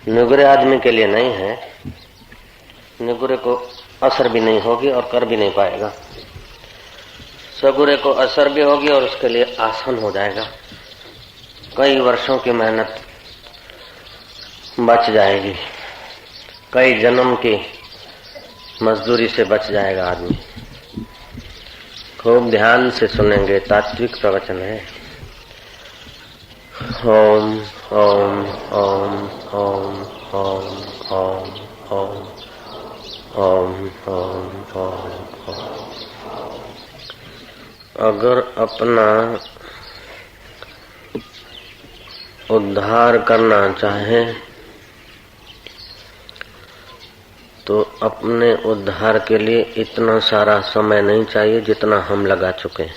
निगुरे आदमी के लिए नहीं है। निगुरे को असर भी नहीं होगी और कर भी नहीं पाएगा। सगुरे को असर भी होगी और उसके लिए आसान हो जाएगा। कई वर्षों की मेहनत बच जाएगी, कई जन्म की मजदूरी से बच जाएगा आदमी। खूब ध्यान से सुनेंगे, तात्विक प्रवचन है। ओम ओम ओम ओम ओम ओम ओम ओम ओम ओम। अगर अपना उद्धार करना चाहे तो अपने उद्धार के लिए इतना सारा समय नहीं चाहिए जितना हम लगा चुके हैं।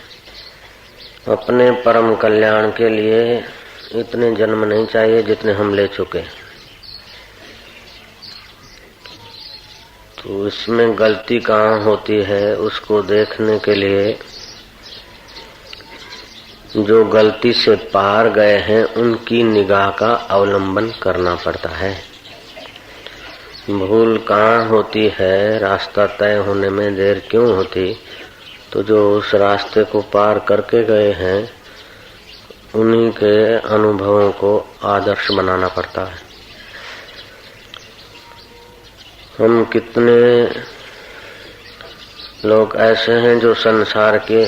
अपने परम कल्याण के लिए इतने जन्म नहीं चाहिए जितने हम ले चुके। तो इसमें गलती कहाँ होती है उसको देखने के लिए जो गलती से पार गए हैं उनकी निगाह का अवलंबन करना पड़ता है। भूल कहाँ होती है, रास्ता तय होने में देर क्यों होती, तो जो उस रास्ते को पार करके गए हैं उन्हीं के अनुभवों को आदर्श बनाना पड़ता है। हम कितने लोग ऐसे हैं जो संसार के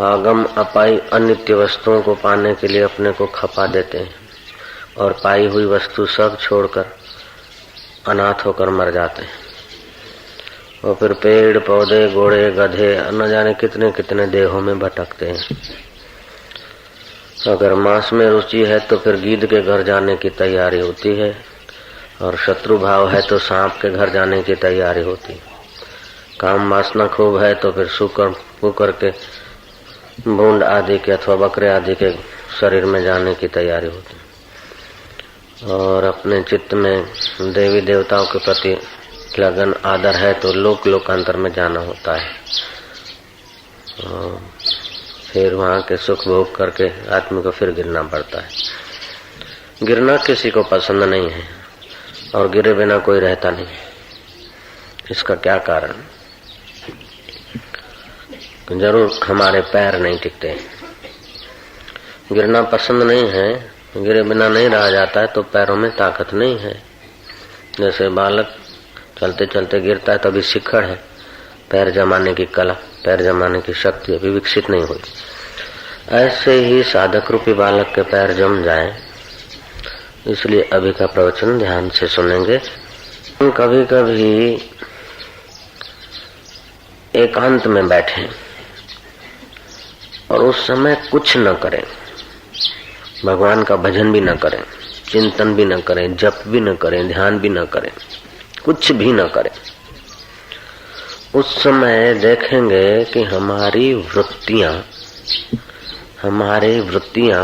आगम अपाई अनित्य वस्तुओं को पाने के लिए अपने को खपा देते हैं और पाई हुई वस्तु सब छोड़कर अनाथ होकर मर जाते हैं। और फिर पेड़ पौधे घोड़े गधे न जाने कितने कितने देहों में भटकते हैं। अगर मांस में रुचि है तो फिर गीध के घर जाने की तैयारी होती है, और शत्रु भाव है तो सांप के घर जाने की तैयारी होती है। काम वासना खूब है तो फिर कुकर के भूंड आदि के अथवा बकरे आदि के शरीर में जाने की तैयारी होती है। और अपने चित्त में देवी देवताओं के प्रति लगन आदर है तो लोकांतर में जाना होता है। और फिर वहां के सुख भोग करके आदमी को फिर गिरना पड़ता है। गिरना किसी को पसंद नहीं है और गिरे बिना कोई रहता नहीं। इसका क्या कारण? जरूर हमारे पैर नहीं टिकते। गिरना पसंद नहीं है, गिरे बिना नहीं रहा जाता है तो पैरों में ताकत नहीं है। जैसे बालक चलते चलते गिरता है तभी सिक्खड़ है, पैर जमाने की कला, पैर जमाने की शक्ति अभी विकसित नहीं हुई। ऐसे ही साधक रूपी बालक के पैर जम जाए, इसलिए अभी का प्रवचन ध्यान से सुनेंगे। कभी कभी एकांत में बैठे और उस समय कुछ न करें, भगवान का भजन भी न करें, चिंतन भी न करें, जप भी न करें, ध्यान भी न करें, कुछ भी न करें। उस समय देखेंगे कि हमारी वृत्तियां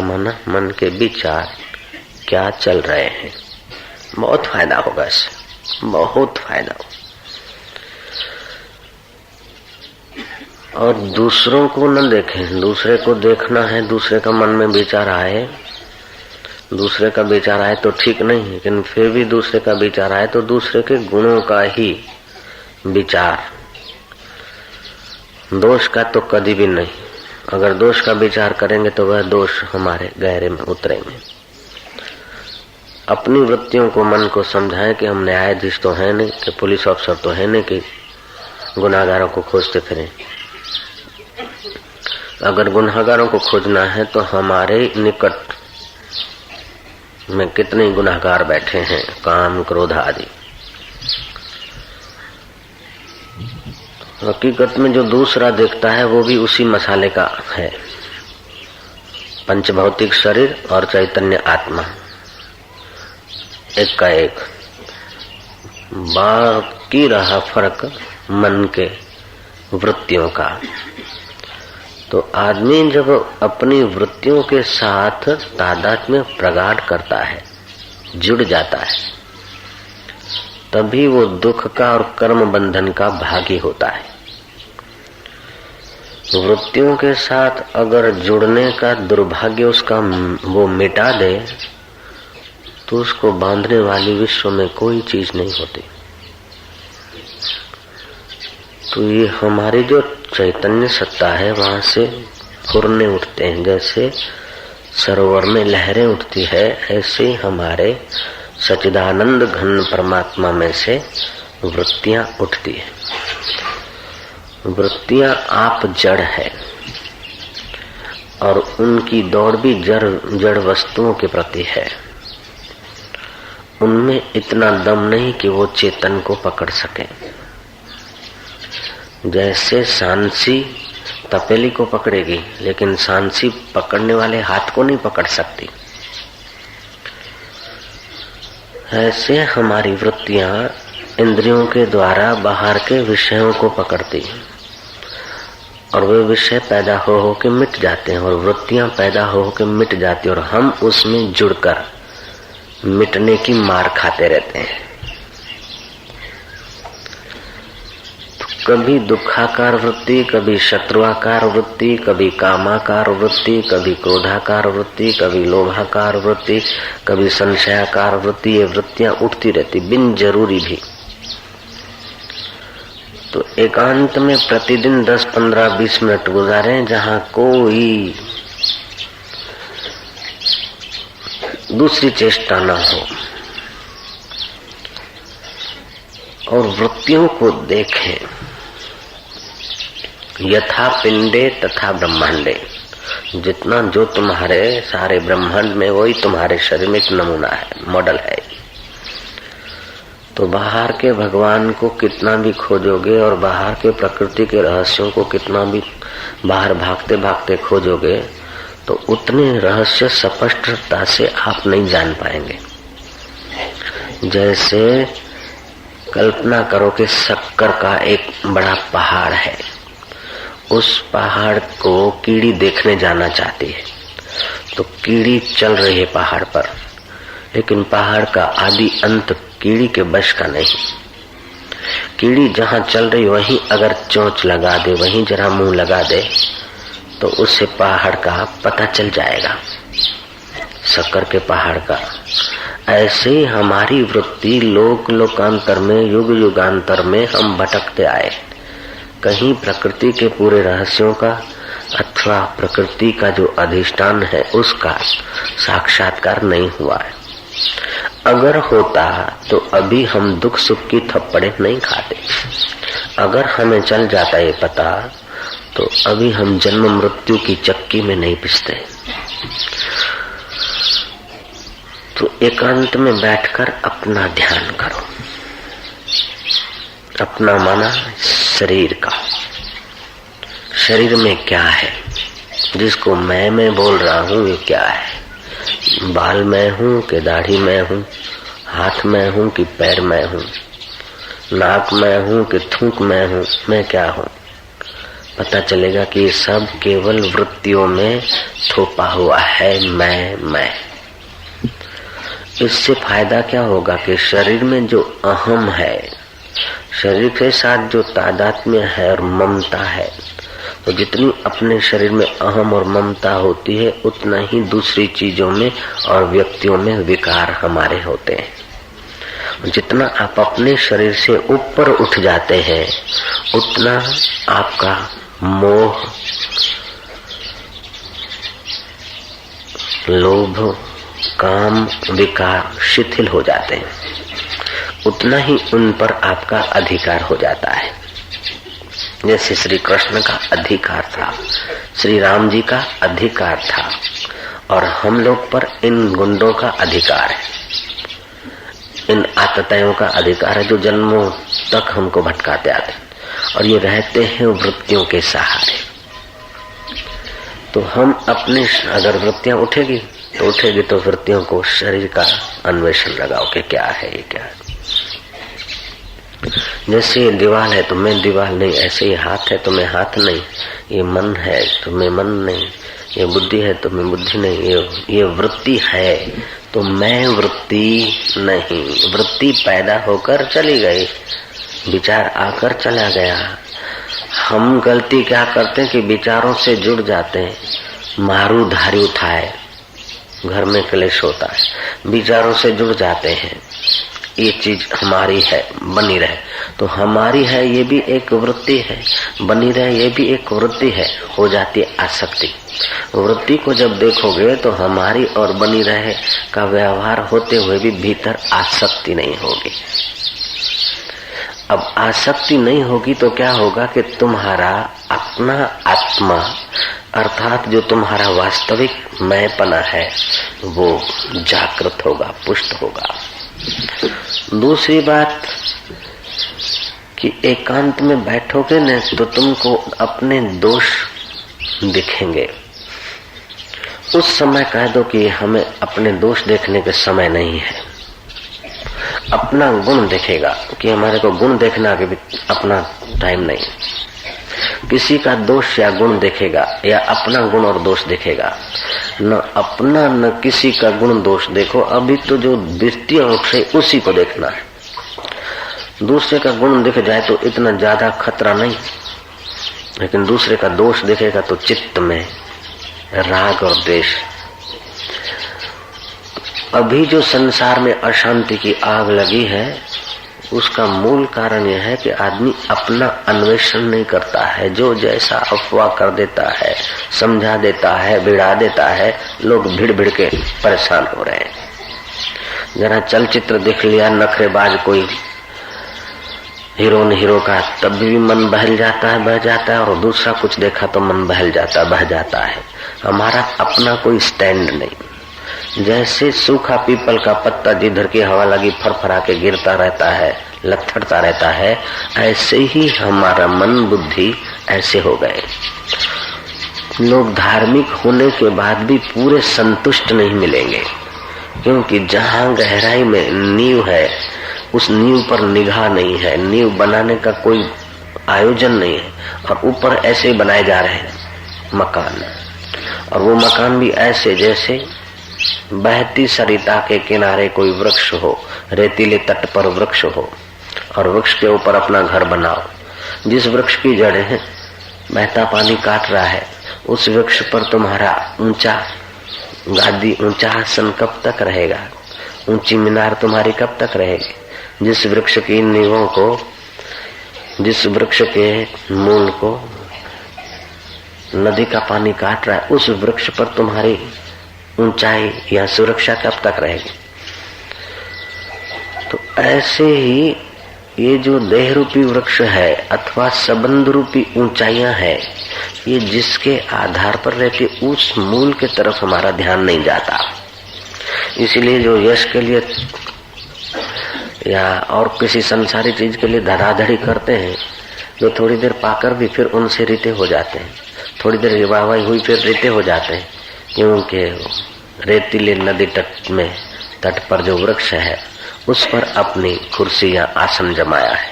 मन के विचार क्या चल रहे हैं। बहुत फायदा होगा इससे, बहुत फायदा होगा। और दूसरों को न देखें, दूसरे को देखना है। दूसरे का मन में विचार आए, दूसरे का विचार आए तो ठीक नहीं, लेकिन फिर भी दूसरे का विचार आए तो दूसरे के गुणों का ही विचार, दोष का तो कभी भी नहीं। अगर दोष का विचार करेंगे तो वह दोष हमारे गहरे में उतरेंगे। अपनी वृत्तियों को, मन को समझाएं कि हम न्यायाधीश तो है नहीं, कि पुलिस अफसर तो है नहीं कि गुनाहगारों को खोजते फिरें। अगर गुनाहगारों को खोजना है तो हमारे निकट में कितने गुनाहगार बैठे हैं, काम क्रोध आदि। हकीकत में जो दूसरा देखता है वो भी उसी मसाले का है, पंचभौतिक शरीर और चैतन्य आत्मा एक का एक। बाकी रहा फर्क मन के वृत्तियों का। तो आदमी जब अपनी वृत्तियों के साथ तादात्म्य प्रगाढ़ करता है, जुड़ जाता है, तभी वो दुख का और कर्म बंधन का भागी होता है। वृत्तियों के साथ अगर जुड़ने का दुर्भाग्य उसका वो मिटा दे तो उसको बांधने वाली विश्व में कोई चीज नहीं होती। तो ये हमारी जो चैतन्य सत्ता है वहां से फुरने उठते हैं। जैसे सरोवर में लहरें उठती है, ऐसे ही हमारे सच्चिदानंद घन परमात्मा में से वृत्तियां उठती है। वृत्तियां आप जड़ है और उनकी दौड़ भी जड़ वस्तुओं के प्रति है। उनमें इतना दम नहीं कि वो चेतन को पकड़ सके। जैसे सांसी तपेली को पकड़ेगी, लेकिन सांसी पकड़ने वाले हाथ को नहीं पकड़ सकती। ऐसे हमारी वृत्तियां इंद्रियों के द्वारा बाहर के विषयों को पकड़ती हैं और वे विषय पैदा हो के मिट जाते हैं और वृत्तियां पैदा हो के मिट जाती हैं और हम उसमें जुड़कर मिटने की मार खाते रहते हैं। तो कभी दुखाकार वृत्ति, कभी शत्रुआकार वृत्ति, कभी कामाकार वृत्ति, कभी क्रोधाकार वृत्ति, कभी लोभाकार वृत्ति, कभी संशयाकार वृत्ति, ये वृत्तियां उठती रहती बिन जरूरी भी। तो एकांत में प्रतिदिन 10, 15, 20 मिनट गुजारें जहां कोई दूसरी चेष्टा न हो और वृत्तियों को देखें। यथा पिंडे तथा ब्रह्मांडे, जितना जो तुम्हारे सारे ब्रह्मांड में वही तुम्हारे शरीर में एक नमूना है, मॉडल है। तो बाहर के भगवान को कितना भी खोजोगे और बाहर के प्रकृति के रहस्यों को कितना भी बाहर भागते भागते खोजोगे तो उतने रहस्य स्पष्टता से आप नहीं जान पाएंगे। जैसे कल्पना करो कि शक्कर का एक बड़ा पहाड़ है, उस पहाड़ को कीड़ी देखने जाना चाहती है। तो कीड़ी चल रही है पहाड़ पर, लेकिन पहाड़ का आदि अंत कीड़ी के बश का नहीं। कीड़ी जहाँ चल रही वहीं अगर चोंच लगा दे, वहीं जरा मुंह लगा दे तो उससे पहाड़ का पता चल जाएगा, शक्कर के पहाड़ का। ऐसे ही हमारी वृत्ति लोक लोकांतर में, युग युगांतर में हम भटकते आए। कहीं प्रकृति के पूरे रहस्यों का अथवा प्रकृति का जो अधिष्ठान है उसका साक्षात्कार नहीं हुआ है। अगर होता तो अभी हम दुख सुख की थप्पड़े नहीं खाते। अगर हमें चल जाता ये पता तो अभी हम जन्म मृत्यु की चक्की में नहीं पिसते। तो एकांत में बैठकर अपना ध्यान करो, अपना माना शरीर का। शरीर में क्या है जिसको मैं बोल रहा हूँ, ये क्या है? बाल मैं हूँ कि दाढ़ी मैं हूँ, हाथ मैं हूँ कि पैर मैं हूँ, नाक मैं हूँ कि थूक मैं हूँ, मैं क्या हूँ? पता चलेगा कि ये सब केवल वृत्तियों में थोपा हुआ है मैं। इससे फायदा क्या होगा कि शरीर में जो अहम है, शरीर के साथ जो तादात्म्य है और ममता है, तो जितनी अपने शरीर में अहम और ममता होती है उतना ही दूसरी चीजों में और व्यक्तियों में विकार हमारे होते हैं। जितना आप अपने शरीर से ऊपर उठ जाते हैं उतना आपका मोह, लोभ, काम, विकार शिथिल हो जाते हैं, उतना ही उन पर आपका अधिकार हो जाता है। जैसे श्री कृष्ण का अधिकार था, श्री राम जी का अधिकार था, और हम लोग पर इन गुंडों का अधिकार है, इन आतताइयों का अधिकार है जो जन्मों तक हमको भटकाते आते हैं और ये रहते हैं वृत्तियों के सहारे। तो हम अपने अगर वृत्तियां उठेगी तो वृत्तियों को शरीर का अन्वेषण लगाओ कि क्या है, ये क्या है। जैसे ये दीवार है तो मैं दीवार नहीं, ऐसे ये हाथ है तो मैं हाथ नहीं, ये मन है तो मैं मन नहीं, ये बुद्धि है तो मैं बुद्धि नहीं, ये वृत्ति है तो मैं वृत्ति नहीं। वृत्ति पैदा होकर चली गई, विचार आकर चला गया। हम गलती क्या करते हैं कि विचारों से जुड़ जाते हैं, मारू धारी उठाए घर में क्लेश होता है, विचारों से जुड़ जाते हैं, ये चीज हमारी है, बनी रहे। तो हमारी है ये भी एक वृत्ति है, बनी रहे ये भी एक वृत्ति है, हो जाती है आसक्ति। वृत्ति को जब देखोगे तो हमारी और बनी रहे का व्यवहार होते हुए भी भीतर आसक्ति नहीं होगी। अब आसक्ति नहीं होगी तो क्या होगा कि तुम्हारा अपना आत्मा अर्थात जो तुम्हारा वास्तविक मैंपना है वो जागृत होगा, पुष्ट होगा। दूसरी बात कि एकांत में बैठोगे न तो तुमको अपने दोष दिखेंगे। उस समय कह दो कि हमें अपने दोष देखने के समय नहीं है, अपना गुण दिखेगा, कि हमारे को गुण देखना के भी अपना टाइम नहीं। किसी का दोष या गुण देखेगा या अपना गुण और दोष दिखेगा, न अपना न किसी का गुण दोष देखो। अभी तो जो द्वितीय अंश है उसी को देखना है। दूसरे का गुण दिख जाए तो इतना ज्यादा खतरा नहीं, लेकिन दूसरे का दोष दिखेगा तो चित्त में राग और द्वेष। अभी जो संसार में अशांति की आग लगी है उसका मूल कारण यह है कि आदमी अपना अन्वेषण नहीं करता है। जो जैसा अफवाह कर देता है, समझा देता है, बिड़ा देता है, लोग भिड़ भिड़ के परेशान हो रहे हैं। जरा चलचित्र देख लिया नखरेबाज कोई हीरोइन हीरो का, तब भी मन बहल जाता है, बह जाता है, और दूसरा कुछ देखा तो मन बहल जाता, बह जाता है। हमारा अपना कोई स्टैंड नहीं। जैसे सूखा पीपल का पत्ता जिधर की हवा लगी फरफरा के गिरता रहता है, लथड़ता रहता है, ऐसे ही हमारा मन बुद्धि ऐसे हो गए। लोग धार्मिक होने के बाद भी पूरे संतुष्ट नहीं मिलेंगे, क्योंकि जहाँ गहराई में नींव है उस नींव पर निगाह नहीं है, नींव बनाने का कोई आयोजन नहीं है, और ऊपर ऐसे बनाए जा रहे हैं मकान। और वो मकान भी ऐसे जैसे बहती सरिता के किनारे कोई वृक्ष हो, रेतीले तट पर वृक्ष हो, और वृक्ष के ऊपर अपना घर बनाओ। जिस वृक्ष की जड़ें हैं बहता पानी काट रहा है, उस वृक्ष पर तुम्हारा ऊंचा गादी, ऊंचा आसन कब तक रहेगा? ऊंची मीनार तुम्हारी कब तक रहेगी? जिस वृक्ष की नींवों को, जिस वृक्ष के मूल को नदी का पानी काट रहा है, उस वृक्ष पर तुम्हारी ऊंचाई या सुरक्षा कब तक रहेगी? तो ऐसे ही ये जो देह रूपी वृक्ष है अथवा संबंध रूपी ऊंचाइयां है, ये जिसके आधार पर रहती उस मूल के तरफ हमारा ध्यान नहीं जाता। इसीलिए जो यश के लिए या और किसी संसारी चीज के लिए धड़ाधड़ी करते हैं, जो थोड़ी देर पाकर भी फिर उनसे रीते हो जाते हैं, थोड़ी देर वाहवाही हुई फिर रीते हो जाते हैं, क्योंकि रेतीले नदी तट पर जो वृक्ष है उस पर अपनी कुर्सी या आसन जमाया है।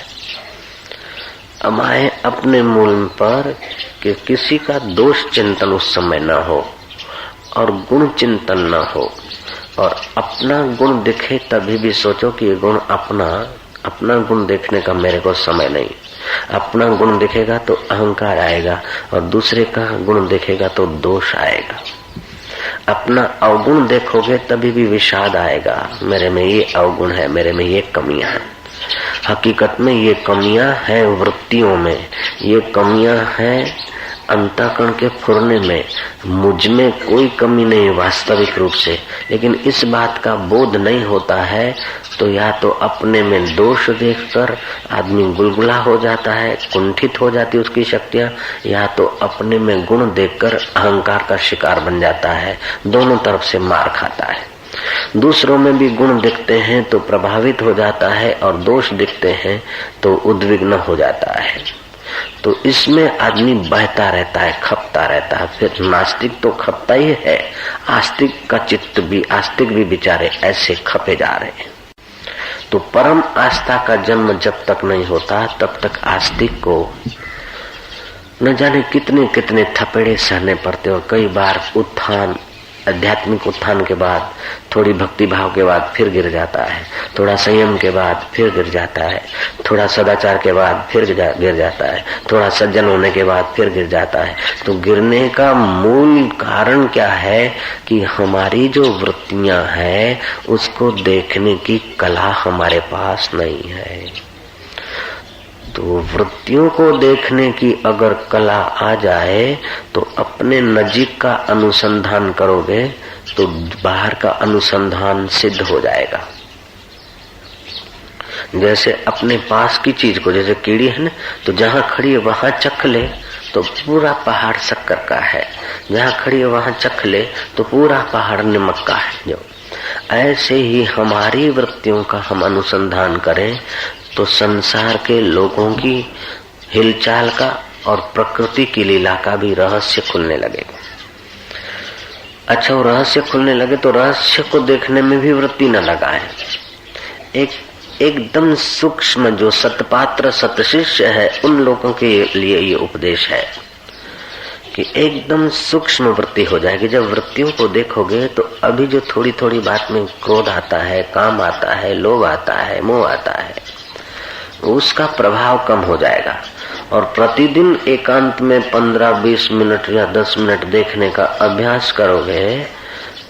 अब आए अपने मूल पर कि किसी का दोष चिंतन उस समय न हो और गुण चिंतन न हो, और अपना गुण दिखे तभी भी सोचो कि ये गुण अपना गुण देखने का मेरे को समय नहीं। अपना गुण दिखेगा तो अहंकार आएगा, और दूसरे का गुण दिखेगा तो दोष आएगा। अपना अवगुण देखोगे तभी भी विषाद आएगा, मेरे में ये अवगुण है, मेरे में ये कमियां हैं। हकीकत में ये कमियां हैं वृत्तियों में, ये कमियां हैं अंतःकरण के फुरने में। मुझ में कोई कमी नहीं वास्तविक रूप से, लेकिन इस बात का बोध नहीं होता है, तो या तो अपने में दोष देखकर आदमी गुलगुला हो जाता है, कुंठित हो जाती उसकी शक्तियां, या तो अपने में गुण देखकर अहंकार का शिकार बन जाता है। दोनों तरफ से मार खाता है। दूसरों में भी गुण दिखते हैं तो प्रभावित हो जाता है, और दोष दिखते हैं तो उद्विग्न हो जाता है। तो इसमें आदमी बहता रहता है, खपता रहता है। फिर नास्तिक तो खपता ही है, आस्तिक का चित्त भी, आस्तिक भी बेचारे ऐसे खपे जा रहे हैं। तो परम आस्था का जन्म जब तक नहीं होता तब तक आस्तिक को न जाने कितने कितने थपेड़े सहने पड़ते, और कई बार उत्थान आध्यात्मिक उत्थान के बाद, थोड़ी भक्ति भाव के बाद फिर गिर जाता है, थोड़ा संयम के बाद फिर गिर जाता है, थोड़ा सदाचार के बाद फिर गिर जाता है, थोड़ा सज्जन होने के बाद फिर गिर जाता है। तो गिरने का मूल कारण क्या है कि हमारी जो वृत्तियां हैं उसको देखने की कला हमारे पास नहीं है। तो वृत्तियों को देखने की अगर कला आ जाए तो अपने नजीक का अनुसंधान करोगे तो बाहर का अनुसंधान सिद्ध हो जाएगा। जैसे अपने पास की चीज को, जैसे कीड़ी है ना, तो जहां खड़ी है वहां चख ले तो पूरा पहाड़ शक्कर का है, जहां खड़ी है वहां चख ले तो पूरा पहाड़ नमक का है। जो ऐसे ही हमारी वृत्तियों का हम अनुसंधान करें तो संसार के लोगों की हिलचाल का और प्रकृति की लीला का भी रहस्य खुलने लगेगा। अच्छा, वो रहस्य खुलने लगे तो रहस्य को देखने में भी वृत्ति न लगाए। एकदम सूक्ष्म जो सतपात्र सतशिष्य है उन लोगों के लिए ये उपदेश है कि एकदम सूक्ष्म वृत्ति हो जाएगी। जब वृत्तियों को देखोगे तो अभी जो थोड़ी थोड़ी बात में क्रोध आता है, काम आता है, लोभ आता है, मोह आता है, उसका प्रभाव कम हो जाएगा। और प्रतिदिन एकांत में 15-20 मिनट या 10 मिनट देखने का अभ्यास करोगे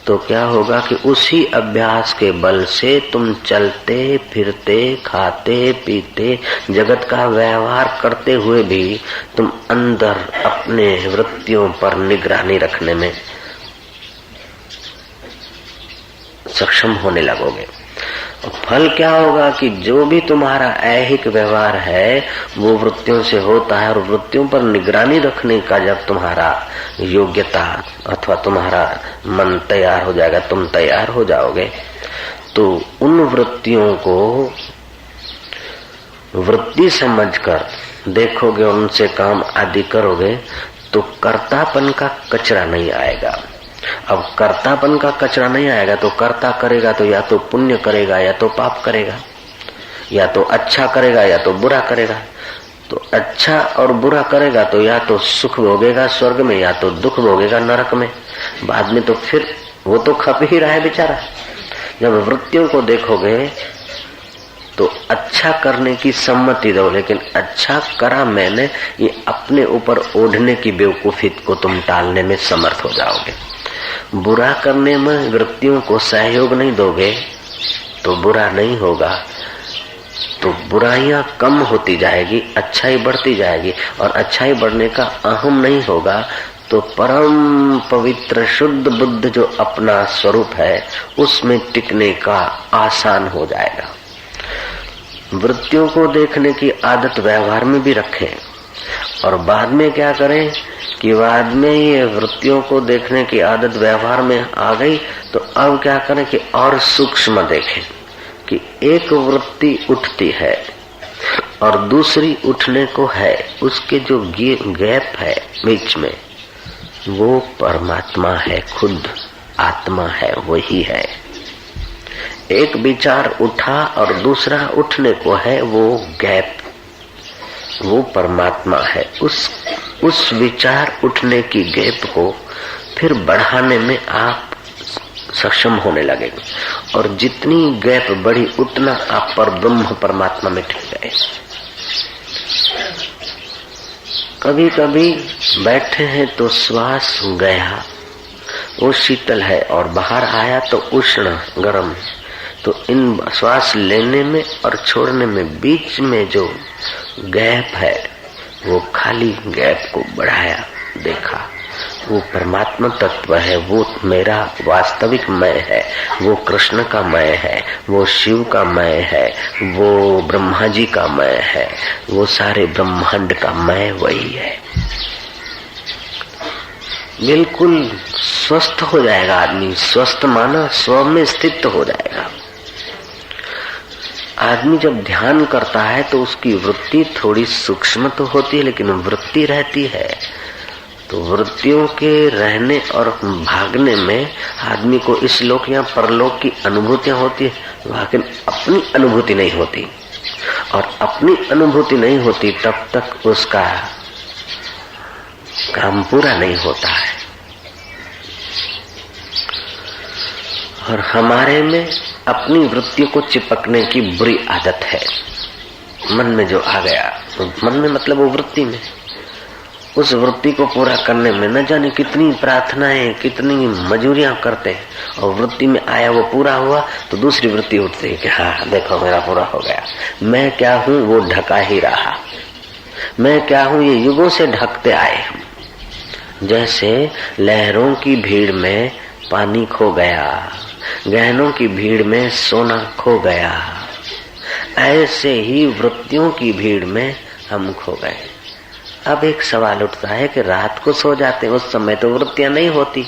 तो क्या होगा कि उसी अभ्यास के बल से तुम चलते फिरते, खाते पीते, जगत का व्यवहार करते हुए भी तुम अंदर अपने वृत्तियों पर निगरानी रखने में सक्षम होने लगोगे। फल क्या होगा कि जो भी तुम्हारा ऐहिक व्यवहार है वो वृत्तियों से होता है, और वृत्तियों पर निगरानी रखने का जब तुम्हारा योग्यता अथवा तुम्हारा मन तैयार हो जाएगा, तुम तैयार हो जाओगे, तो उन वृत्तियों को वृत्ति समझकर देखोगे, उनसे काम आदि करोगे तो कर्तापन का कचरा नहीं आएगा। अब कर्तापन का कचरा नहीं आएगा तो कर्ता करेगा तो या तो पुण्य करेगा या तो पाप करेगा, या तो अच्छा करेगा या तो बुरा करेगा। तो अच्छा और बुरा करेगा तो या तो सुख भोगेगा स्वर्ग में या तो दुख भोगेगा नरक में। बाद में तो फिर वो तो खप ही रहा है बेचारा। जब वृत्तियों को देखोगे तो अच्छा करने की सम्मति दो, लेकिन अच्छा करा मैंने ये अपने ऊपर ओढ़ने की बेवकूफी को तुम टालने में समर्थ हो जाओगे। बुरा करने में वृत्तियों को सहयोग नहीं दोगे तो बुरा नहीं होगा, तो बुराइयां कम होती जाएगी, अच्छाई बढ़ती जाएगी। और अच्छाई बढ़ने का अहम नहीं होगा तो परम पवित्र शुद्ध बुद्ध जो अपना स्वरूप है उसमें टिकने का आसान हो जाएगा। वृत्तियों को देखने की आदत व्यवहार में भी रखें, और बाद में क्या करें कि बाद में ये वृत्तियों को देखने की आदत व्यवहार में आ गई तो अब क्या करें कि और सूक्ष्म देखें कि एक वृत्ति उठती है और दूसरी उठने को है, उसके जो गैप है बीच में वो परमात्मा है, खुद आत्मा है, वही है। एक विचार उठा और दूसरा उठने को है, वो गैप वो परमात्मा है। उस विचार उठने की गैप को फिर बढ़ाने में आप सक्षम होने लगेंगे, और जितनी गैप बढ़ी उतना आप पर ब्रह्म परमात्मा में टिक गए। कभी कभी बैठे हैं तो श्वास गया, वो शीतल है, और बाहर आया तो उष्ण गर्म। तो इन श्वास लेने में और छोड़ने में बीच में जो गैप है वो खाली गैप को बढ़ाया, देखा वो परमात्मा तत्व है, वो मेरा वास्तविक मैं है, वो कृष्ण का मैं है, वो शिव का मैं है, वो ब्रह्मा जी का मैं है, वो सारे ब्रह्मांड का मैं वही है। बिल्कुल स्वस्थ हो जाएगा आदमी। स्वस्थ माना स्व में स्थित हो जाएगा। आदमी जब ध्यान करता है तो उसकी वृत्ति थोड़ी सूक्ष्म तो होती है, लेकिन वृत्ति रहती है। तो वृत्तियों के रहने और भागने में आदमी को इस लोक या परलोक की अनुभूतियां होती है, लेकिन अपनी अनुभूति नहीं होती। और अपनी अनुभूति नहीं होती तब तक उसका काम पूरा नहीं होता है। और हमारे में अपनी वृत्तियों को चिपकने की बुरी आदत है। मन में जो आ गया, तो मन में मतलब वो वृत्ति में, उस वृत्ति को पूरा करने में न जाने कितनी प्रार्थनाएं, कितनी मजूरियां करते हैं, और वृत्ति में आया वो पूरा हुआ तो दूसरी वृत्ति उठती है कि हाँ देखो मेरा पूरा हो गया। मैं क्या हूँ वो ढका ही रहा, मैं क्या हूँ ये युगों से ढकते आए हम। जैसे लहरों की भीड़ में पानी खो गया, गहनों की भीड़ में सोना खो गया, ऐसे ही वृत्तियों की भीड़ में हम खो गए। अब एक सवाल उठता है कि रात को सो जाते, उस समय तो वृत्तियां नहीं होती,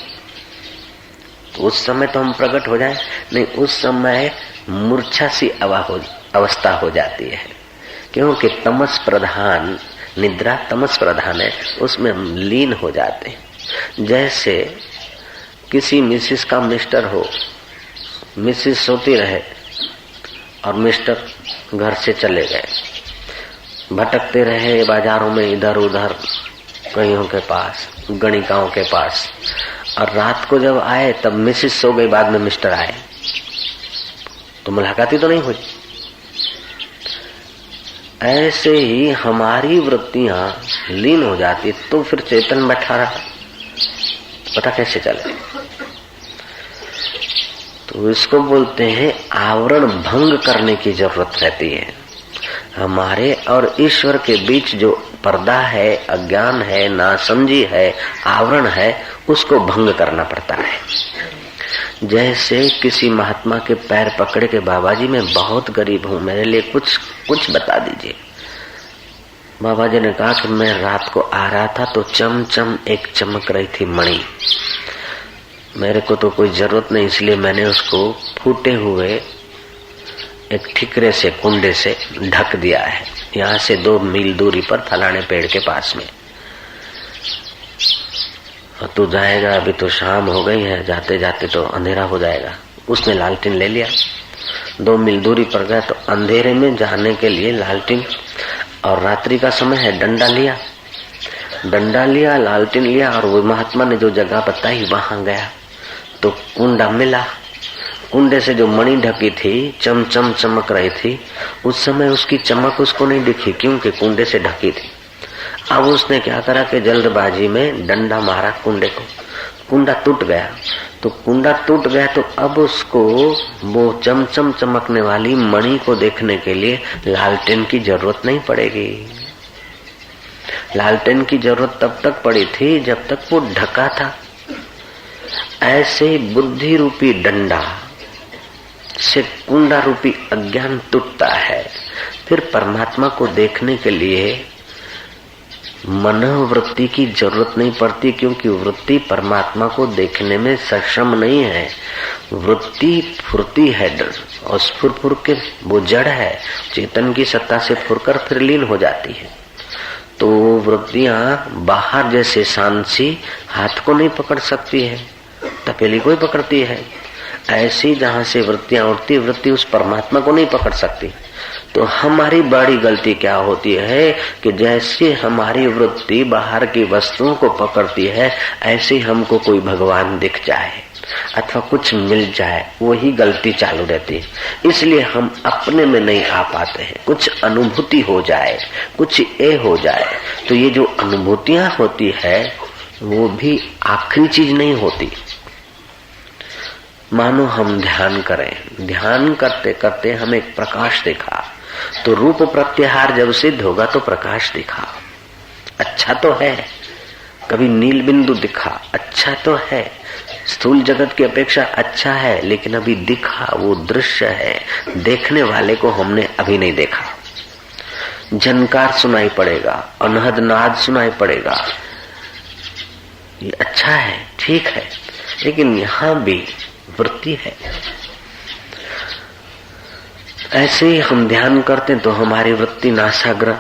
तो उस समय तो हम प्रकट हो जाए नहीं, उस समय मूर्छा सी अवस्था हो जाती है, क्योंकि तमस प्रधान निद्रा तमस प्रधान है, उसमें हम लीन हो जाते हैं। जैसे किसी मिसिस का मिस्टर हो, मिसिस सोती रहे और मिस्टर घर से चले गए, भटकते रहे बाजारों में इधर उधर, कईयों के पास, गणिकाओं के पास, और रात को जब आए तब मिसिस सो गई, बाद में मिस्टर आए, तो मुलाकात ही तो नहीं हुई। ऐसे ही हमारी वृत्तियां लीन हो जाती, तो फिर चेतन बैठा रहा, पता कैसे चले? तो इसको बोलते हैं आवरण भंग करने की जरूरत रहती है। हमारे और ईश्वर के बीच जो पर्दा है, अज्ञान है, नासमझी है, आवरण है, उसको भंग करना पड़ता है। जैसे किसी महात्मा के पैर पकड़े के बाबा जी मैं बहुत गरीब हूँ, मेरे लिए कुछ बता दीजिए। बाबा जी ने कहा कि मैं रात को आ रहा था तो चमचम एक चमक रही थी मणि, मेरे को तो कोई जरूरत नहीं, इसलिए मैंने उसको फूटे हुए एक ठिकरे से, कुंडे से ढक दिया है, यहाँ से 2 मील दूरी पर फलाने पेड़ के पास में। तू जाएगा, अभी तो शाम हो गई है, जाते जाते तो अंधेरा हो जाएगा। उसने लालटेन ले लिया, 2 मील दूरी पर गया तो अंधेरे में जाने के लिए लालटेन, और रात्रि का समय है, डंडा लिया, लालटेन लिया, और वो महात्मा ने जो जगह बताई वहां गया तो कुंडा मिला। कुंडे से जो मणि ढकी थी, चमचम चमक रही थी, उस समय उसकी चमक उसको नहीं दिखी, क्योंकि कुंडे से ढकी थी। अब उसने क्या करा कि जल्दबाजी में डंडा मारा कुंडे को, कुंडा टूट गया। तो कुंडा टूट गया तो अब उसको वो चमचम चमकने वाली मणि को देखने के लिए लालटेन की जरूरत नहीं पड़ेगी। लालटेन की जरूरत तब तक पड़ी थी जब तक वो ढका था। ऐसे बुद्धि रूपी डंडा से कुंडा रूपी अज्ञान टूटता है। फिर परमात्मा को देखने के लिए मनोवृत्ति की जरूरत नहीं पड़ती, क्योंकि वृत्ति परमात्मा को देखने में सक्षम नहीं है। वृत्ति फुर्ती है और फुर के वो जड़ है, चेतन की सत्ता से फुरकर फिर लीन हो जाती है। तो वृत्तियां बाहर जैसे सांसी हाथ को नहीं पकड़ सकती है, तपेली को ही पकड़ती है, ऐसी जहां से वृत्तियां उठती, वृत्ति उस परमात्मा को नहीं पकड़ सकती। तो हमारी बड़ी गलती क्या होती है कि जैसे हमारी वृत्ति बाहर की वस्तुओं को पकड़ती है, ऐसे हमको कोई भगवान दिख जाए अथवा कुछ मिल जाए, वही गलती चालू रहती है। इसलिए हम अपने में नहीं आ पाते हैं। कुछ अनुभूति हो जाए, कुछ ये हो जाए, तो ये जो अनुभूतियां होती है वो भी आखिरी चीज नहीं होती। मानो हम ध्यान करें, ध्यान करते करते हमें एक प्रकाश दिखा, तो रूप प्रत्याहार जब सिद्ध होगा तो प्रकाश दिखा, अच्छा तो है। कभी नील बिंदु दिखा, अच्छा तो है, स्थूल जगत की अपेक्षा अच्छा है, लेकिन अभी दिखा, वो दृश्य है, देखने वाले को हमने अभी नहीं देखा। झनकार सुनाई पड़ेगा, अनहद नाद सुनाई पड़ेगा, ये अच्छा है, ठीक है, लेकिन यहाँ भी वृत्ति है। ऐसे ही हम ध्यान करते हैं तो हमारी वृत्ति नासाग्र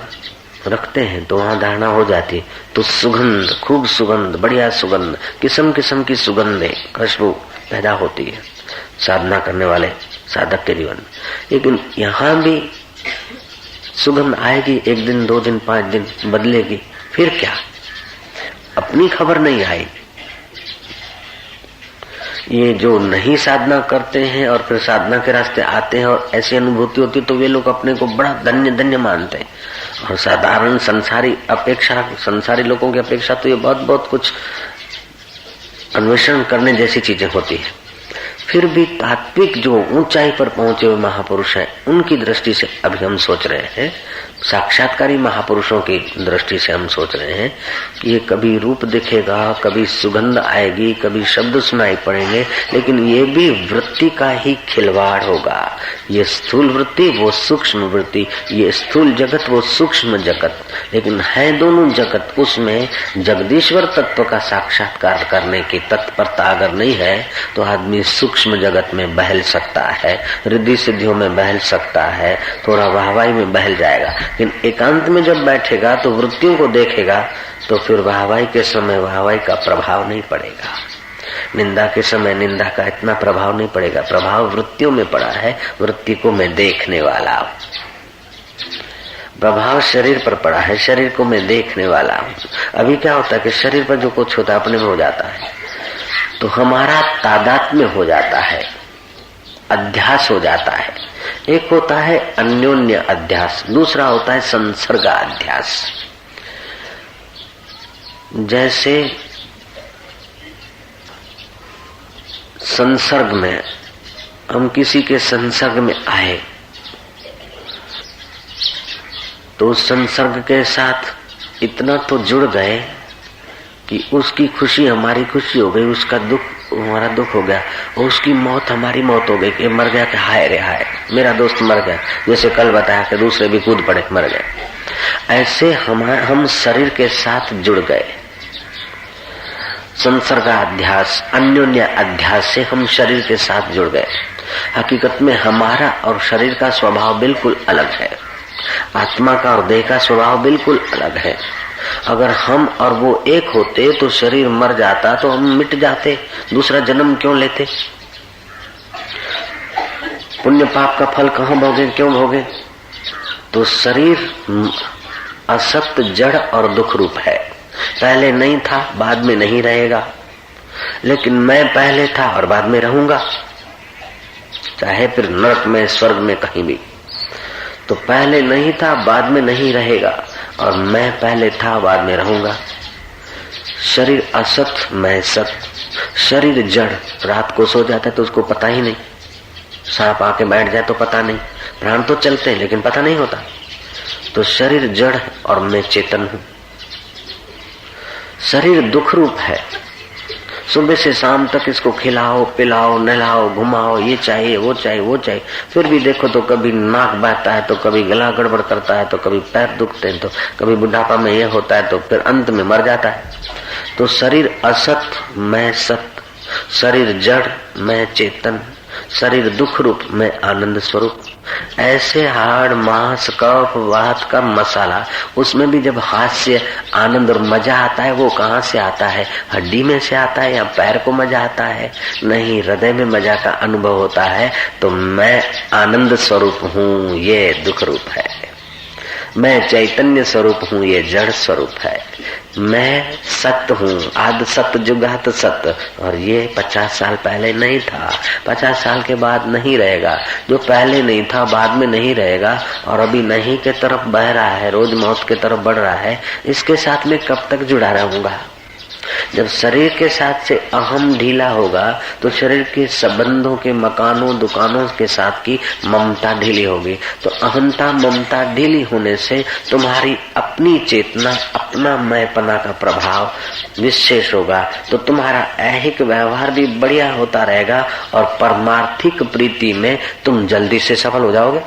रखते हैं तो वहां धारणा हो जाती है, तो सुगंध, खूब सुगंध, बढ़िया सुगंध, किस्म किस्म की सुगंधें, खुशबू पैदा होती है साधना करने वाले साधक के जीवन। लेकिन यहाँ भी सुगंध आएगी, 1 दिन 2 दिन 5 दिन बदलेगी, फिर क्या, अपनी खबर नहीं आई। ये जो नहीं साधना करते हैं और फिर साधना के रास्ते आते हैं और ऐसी अनुभूति होती तो वे लोग अपने को बड़ा धन्य धन्य मानते हैं। और साधारण संसारी लोगों की अपेक्षा तो ये बहुत बहुत कुछ अन्वेषण करने जैसी चीजें होती है। फिर भी तात्विक जो ऊंचाई पर पहुंचे हुए महापुरुष हैं, उनकी दृष्टि से अभी हम सोच रहे हैं, साक्षात्कारी महापुरुषों की दृष्टि से हम सोच रहे हैं कि ये कभी रूप दिखेगा, कभी सुगंध आएगी, कभी शब्द सुनाई पड़ेंगे, लेकिन ये भी वृत्ति का ही खिलवाड़ होगा। ये स्थूल वृत्ति, वो सूक्ष्म वृत्ति, ये स्थूल जगत, वो सूक्ष्म जगत, लेकिन है दोनों जगत। उसमें जगदीश्वर तत्व का साक्षात्कार करने की तत्परता अगर नहीं है तो आदमी सूक्ष्म जगत में बहल सकता है, रिद्धि सिद्धियों में बहल सकता है, थोड़ा वाहवाही में बहल जाएगा। लेकिन एकांत में जब बैठेगा तो वृत्तियों को देखेगा तो फिर वाहवाही के समय वाहवाही का प्रभाव नहीं पड़ेगा, निंदा के समय निंदा का इतना प्रभाव नहीं पड़ेगा। प्रभाव वृत्तियों में पड़ा है, वृत्ति को मैं देखने वाला हूं। प्रभाव शरीर पर पड़ा है, शरीर को मैं देखने वाला हूं। अभी क्या होता है कि शरीर पर जो कुछ होता है अपने में हो जाता है, तो हमारा तादात्म्य हो जाता है, अध्यास हो जाता है। एक होता है अन्योन्य अध्यास, दूसरा होता है संसर्गाध्यास। जैसे संसर्ग में हम किसी के संसर्ग में आए तो उस संसर्ग के साथ इतना तो जुड़ गए कि उसकी खुशी हमारी खुशी हो गई, उसका दुख हमारा दुख हो गया, और उसकी मौत हमारी मौत हो गई कि मर गया कि हाय रे हाय मेरा दोस्त मर गया। जैसे कल बताया कि दूसरे भी कूद पड़े मर गए। ऐसे हम शरीर के साथ जुड़ गए। संसर्गाध्यास, अन्योन्य अध्यास से हम शरीर के साथ जुड़ गए। हकीकत में हमारा और शरीर का स्वभाव बिल्कुल अलग है, आत्मा का और देह का स्वभाव बिल्कुल अलग है। अगर हम और वो एक होते तो शरीर मर जाता तो हम मिट जाते, दूसरा जन्म क्यों लेते? पुण्य पाप का फल कहाँ भोगे, क्यों भोगे? तो शरीर असत, जड़ और दुख रूप है। पहले नहीं था, बाद में नहीं रहेगा, लेकिन मैं पहले था और बाद में रहूंगा, चाहे फिर नरक में स्वर्ग में कहीं भी। तो पहले नहीं था, बाद में नहीं रहेगा, और मैं पहले था, बाद में रहूंगा। शरीर असत, मैं सत। शरीर जड़, रात को सो जाता है तो उसको पता ही नहीं, सांप आके बैठ जाए तो पता नहीं, प्राण तो चलते हैं लेकिन पता नहीं होता। तो शरीर जड़ और मैं चेतन हूं। शरीर दुख रूप है, सुबह से शाम तक इसको खिलाओ, पिलाओ, नहलाओ, घुमाओ, ये चाहिए, वो चाहिए, वो चाहिए, फिर भी देखो तो कभी नाक बहता है, तो कभी गला गड़बड़ करता है, तो कभी पैर दुखते हैं, तो कभी बुढ़ापा में ये होता है, तो फिर अंत में मर जाता है। तो शरीर असत, मैं सत। शरीर जड़, मैं चेतन। शरीर दुख रूप, मैं आनंद स्वरूप। ऐसे हाड़, मांस, कफ, वात का मसाला, उसमें भी जब हास्य, आनंद और मजा आता है, वो कहाँ से आता है? हड्डी में से आता है या पैर को मजा आता है? नहीं, हृदय में मजा का अनुभव होता है। तो मैं आनंद स्वरूप हूँ, ये दुख रूप है। मैं चैतन्य स्वरूप हूँ, ये जड़ स्वरूप है। मैं सत्य हूँ, आद सत्य जुगात सत्य, और ये 50 साल पहले नहीं था, 50 साल के बाद नहीं रहेगा। जो पहले नहीं था बाद में नहीं रहेगा, और अभी नहीं के तरफ बह रहा है, रोज मौत के तरफ बढ़ रहा है, इसके साथ में कब तक जुड़ा रहूंगा? जब शरीर के साथ से अहम ढीला होगा तो शरीर के संबंधों के, मकानों, दुकानों के साथ की ममता ढीली होगी। तो अहंता, ममता ढीली होने से तुम्हारी अपनी चेतना, अपना मैंपना का प्रभाव विशेष होगा। तो तुम्हारा ऐहिक व्यवहार भी बढ़िया होता रहेगा और परमार्थिक प्रीति में तुम जल्दी से सफल हो जाओगे।